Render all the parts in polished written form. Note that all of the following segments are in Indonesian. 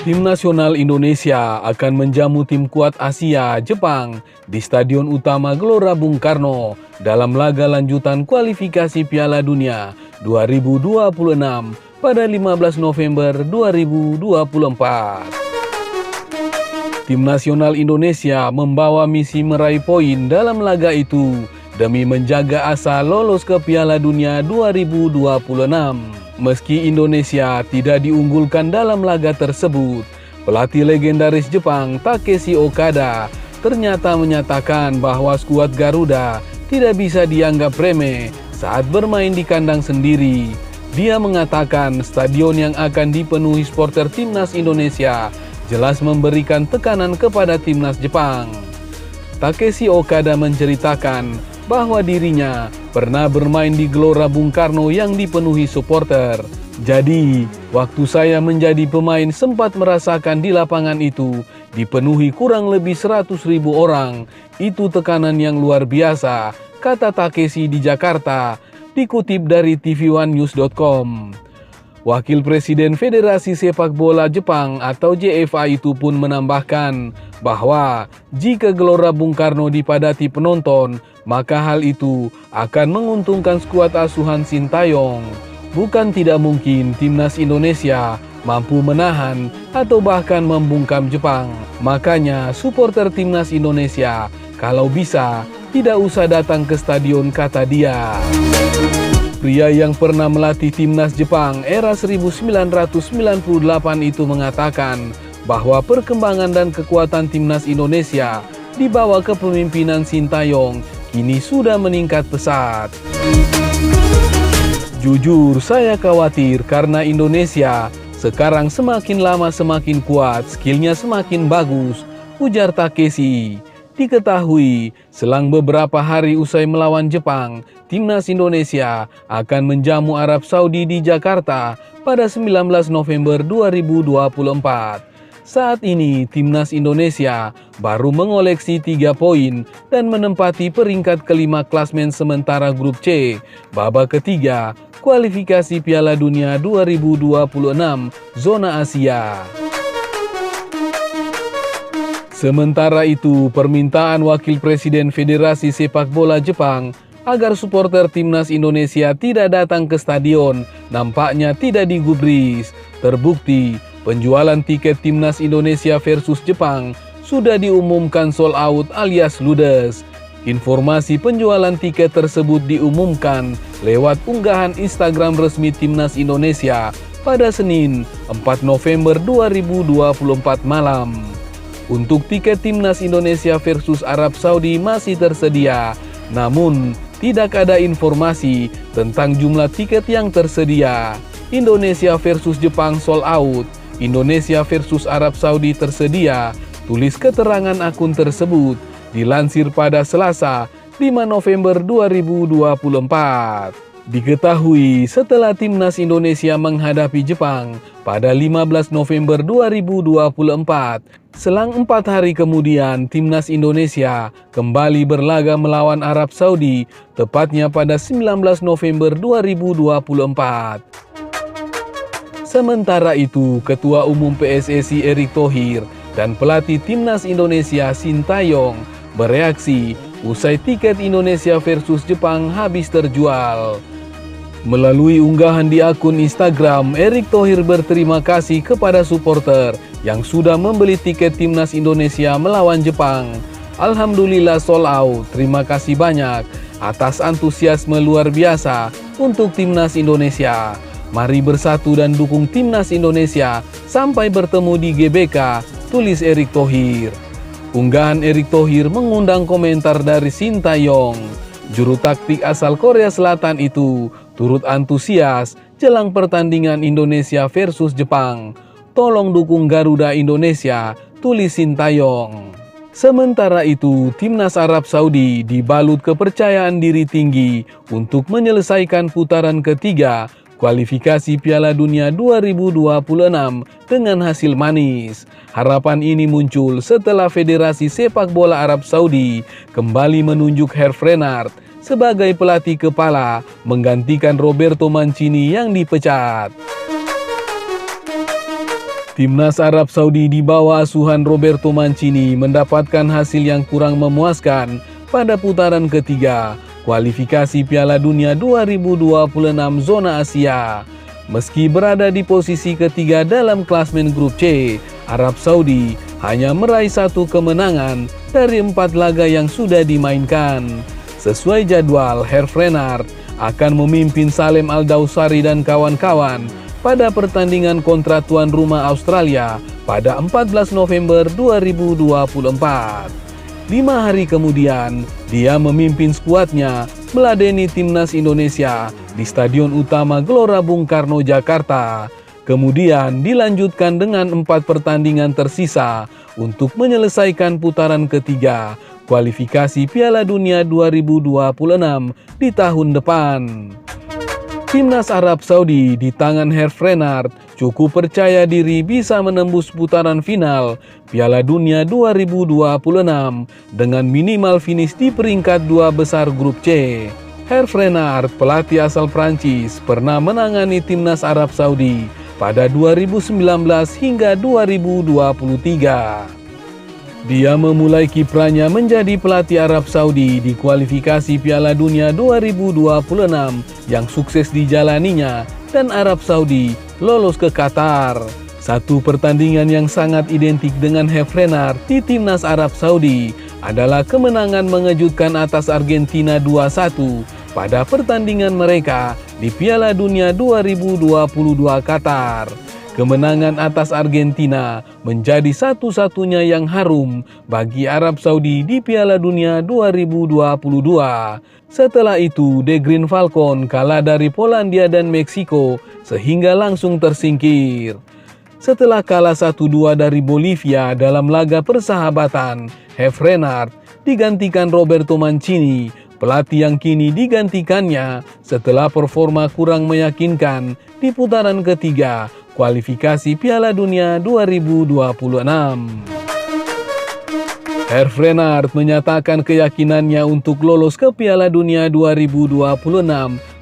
Tim nasional Indonesia akan menjamu tim kuat Asia, Jepang, di Stadion Utama Gelora Bung Karno dalam laga lanjutan kualifikasi Piala Dunia 2026 pada 15 November 2024. Tim nasional Indonesia membawa misi meraih poin dalam laga itu demi menjaga asa lolos ke Piala Dunia 2026. Meski Indonesia tidak diunggulkan dalam laga tersebut, pelatih legendaris Jepang Takeshi Okada ternyata menyatakan bahwa skuad Garuda tidak bisa dianggap remeh saat bermain di kandang sendiri. Dia mengatakan stadion yang akan dipenuhi supporter timnas Indonesia jelas memberikan tekanan kepada timnas Jepang. Takeshi Okada menceritakan bahwa dirinya pernah bermain di Gelora Bung Karno yang dipenuhi supporter. Jadi, waktu saya menjadi pemain sempat merasakan di lapangan itu dipenuhi kurang lebih 100.000 orang. Itu tekanan yang luar biasa, kata Takeshi di Jakarta, dikutip dari tv1news.com. Wakil Presiden Federasi Sepak Bola Jepang atau JFA itu pun menambahkan bahwa jika Gelora Bung Karno dipadati penonton, maka hal itu akan menguntungkan skuad asuhan Sintayong. Bukan tidak mungkin timnas Indonesia mampu menahan atau bahkan membungkam Jepang. Makanya supporter timnas Indonesia kalau bisa tidak usah datang ke stadion, kata dia. Pria yang pernah melatih timnas Jepang era 1998 itu mengatakan bahwa perkembangan dan kekuatan timnas Indonesia di bawah kepemimpinan Sintayong kini sudah meningkat pesat. Jujur saya khawatir karena Indonesia sekarang semakin lama semakin kuat, skillnya semakin bagus, ujar Takeshi. Diketahui, selang beberapa hari usai melawan Jepang, timnas Indonesia akan menjamu Arab Saudi di Jakarta pada 19 November 2024. Saat ini, timnas Indonesia baru mengoleksi 3 poin dan menempati peringkat kelima klasmen sementara grup C, babak ketiga, kualifikasi Piala Dunia 2026, zona Asia. Sementara itu, permintaan Wakil Presiden Federasi Sepak Bola Jepang agar supporter timnas Indonesia tidak datang ke stadion nampaknya tidak digubris. Terbukti, penjualan tiket timnas Indonesia versus Jepang sudah diumumkan sold out alias ludes. Informasi penjualan tiket tersebut diumumkan lewat unggahan Instagram resmi timnas Indonesia pada Senin 4 November 2024 malam. Untuk tiket timnas Indonesia versus Arab Saudi masih tersedia, namun tidak ada informasi tentang jumlah tiket yang tersedia. Indonesia versus Jepang sold out, Indonesia versus Arab Saudi tersedia, tulis keterangan akun tersebut, dilansir pada Selasa 5 November 2024. Diketahui setelah timnas Indonesia menghadapi Jepang pada 15 November 2024, selang 4 hari kemudian timnas Indonesia kembali berlaga melawan Arab Saudi, tepatnya pada 19 November 2024. Sementara itu, Ketua Umum PSSI Erick Thohir dan pelatih timnas Indonesia Sintayong bereaksi usai tiket Indonesia versus Jepang habis terjual. Melalui unggahan di akun Instagram, Erick Thohir berterima kasih kepada supporter yang sudah membeli tiket timnas Indonesia melawan Jepang. Alhamdulillah sold out, terima kasih banyak atas antusiasme luar biasa untuk timnas Indonesia. Mari bersatu dan dukung timnas Indonesia sampai bertemu di GBK, tulis Erick Thohir. Unggahan Erick Thohir mengundang komentar dari Sintayong. Juru taktik asal Korea Selatan itu turut antusias jelang pertandingan Indonesia versus Jepang. Tolong dukung Garuda Indonesia, tulis Sintayong. Sementara itu, timnas Arab Saudi dibalut kepercayaan diri tinggi untuk menyelesaikan putaran ketiga kualifikasi Piala Dunia 2026 dengan hasil manis. Harapan ini muncul setelah Federasi Sepak Bola Arab Saudi kembali menunjuk Herve Renard sebagai pelatih kepala menggantikan Roberto Mancini yang dipecat. Timnas Arab Saudi di bawah asuhan Roberto Mancini mendapatkan hasil yang kurang memuaskan pada putaran ketiga kualifikasi Piala Dunia 2026 zona Asia. Meski berada di posisi ketiga dalam klasmen grup C, Arab Saudi hanya meraih 1 kemenangan dari 4 laga yang sudah dimainkan. Sesuai jadwal, Herve Renard akan memimpin Salem Al-Dawsari dan kawan-kawan pada pertandingan kontra tuan rumah Australia pada 14 November 2024. 5 hari kemudian, dia memimpin skuadnya meladeni timnas Indonesia di Stadion Utama Gelora Bung Karno, Jakarta. Kemudian dilanjutkan dengan 4 pertandingan tersisa untuk menyelesaikan putaran ketiga kualifikasi Piala Dunia 2026 di tahun depan. Timnas Arab Saudi di tangan Herve Renard cukup percaya diri bisa menembus putaran final Piala Dunia 2026 dengan minimal finish di peringkat 2 besar grup C. Herve Renard, pelatih asal Prancis, pernah menangani timnas Arab Saudi pada 2019 hingga 2023. Dia memulai kiprahnya menjadi pelatih Arab Saudi di kualifikasi Piala Dunia 2026 yang sukses dijalaninya dan Arab Saudi lolos ke Qatar. Satu pertandingan yang sangat identik dengan Herve Renard di timnas Arab Saudi adalah kemenangan mengejutkan atas Argentina 2-1 pada pertandingan mereka di Piala Dunia 2022 Qatar. Kemenangan atas Argentina menjadi satu-satunya yang harum bagi Arab Saudi di Piala Dunia 2022. Setelah itu, The Green Falcon kalah dari Polandia dan Meksiko sehingga langsung tersingkir. Setelah kalah 1-2 dari Bolivia dalam laga persahabatan, Herve Renard digantikan Roberto Mancini, pelatih yang kini digantikannya setelah performa kurang meyakinkan di putaran ketiga kualifikasi Piala Dunia 2026. Herve Renard menyatakan keyakinannya untuk lolos ke Piala Dunia 2026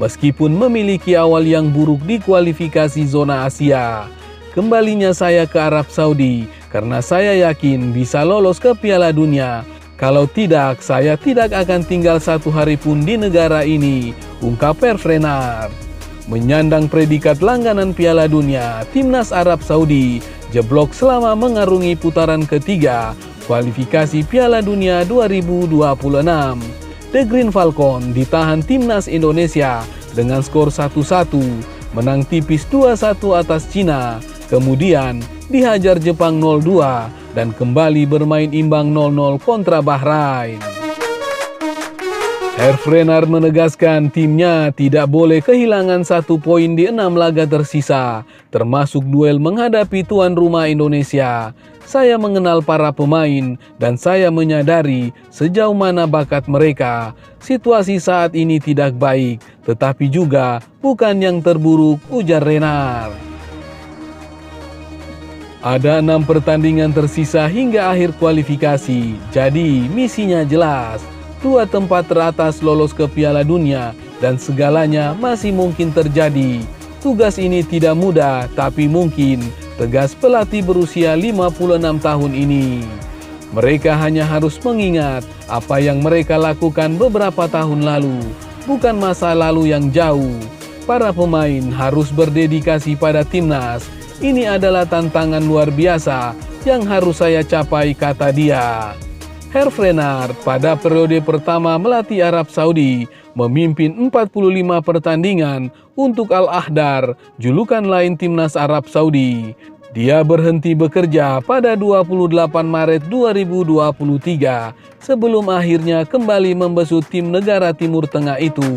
meskipun memiliki awal yang buruk di kualifikasi zona Asia. Kembalinya saya ke Arab Saudi karena saya yakin bisa lolos ke Piala Dunia. Kalau tidak, saya tidak akan tinggal 1 hari pun di negara ini, ungkap Herve Renard. Menyandang predikat langganan Piala Dunia, timnas Arab Saudi jeblok selama mengarungi putaran ketiga kualifikasi Piala Dunia 2026. The Green Falcon ditahan timnas Indonesia dengan skor 1-1, menang tipis 2-1 atas Cina, kemudian dihajar Jepang 0-2 dan kembali bermain imbang 0-0 kontra Bahrain. Herve Renard menegaskan timnya tidak boleh kehilangan 1 poin di 6 laga tersisa, termasuk duel menghadapi tuan rumah Indonesia. Saya mengenal para pemain dan saya menyadari sejauh mana bakat mereka. Situasi saat ini tidak baik, tetapi juga bukan yang terburuk, ujar Renard. Ada 6 pertandingan tersisa hingga akhir kualifikasi, jadi misinya jelas. 2 tempat teratas lolos ke Piala Dunia dan segalanya masih mungkin terjadi. Tugas ini tidak mudah tapi mungkin, tegas pelatih berusia 56 tahun ini. Mereka hanya harus mengingat apa yang mereka lakukan beberapa tahun lalu, bukan masa lalu yang jauh. Para pemain harus berdedikasi pada timnas. Ini adalah tantangan luar biasa yang harus saya capai, kata dia. Herve Renard pada periode pertama melatih Arab Saudi memimpin 45 pertandingan untuk Al-Ahdar, julukan lain timnas Arab Saudi. Dia berhenti bekerja pada 28 Maret 2023 sebelum akhirnya kembali membesut tim negara Timur Tengah itu.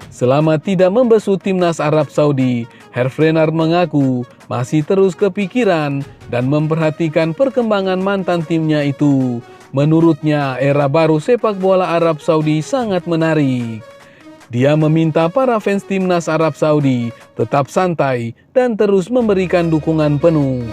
Selama tidak membesut timnas Arab Saudi, Herve Renard mengaku masih terus kepikiran dan memperhatikan perkembangan mantan timnya itu. Menurutnya, era baru sepak bola Arab Saudi sangat menarik. Dia meminta para fans timnas Arab Saudi tetap santai dan terus memberikan dukungan penuh.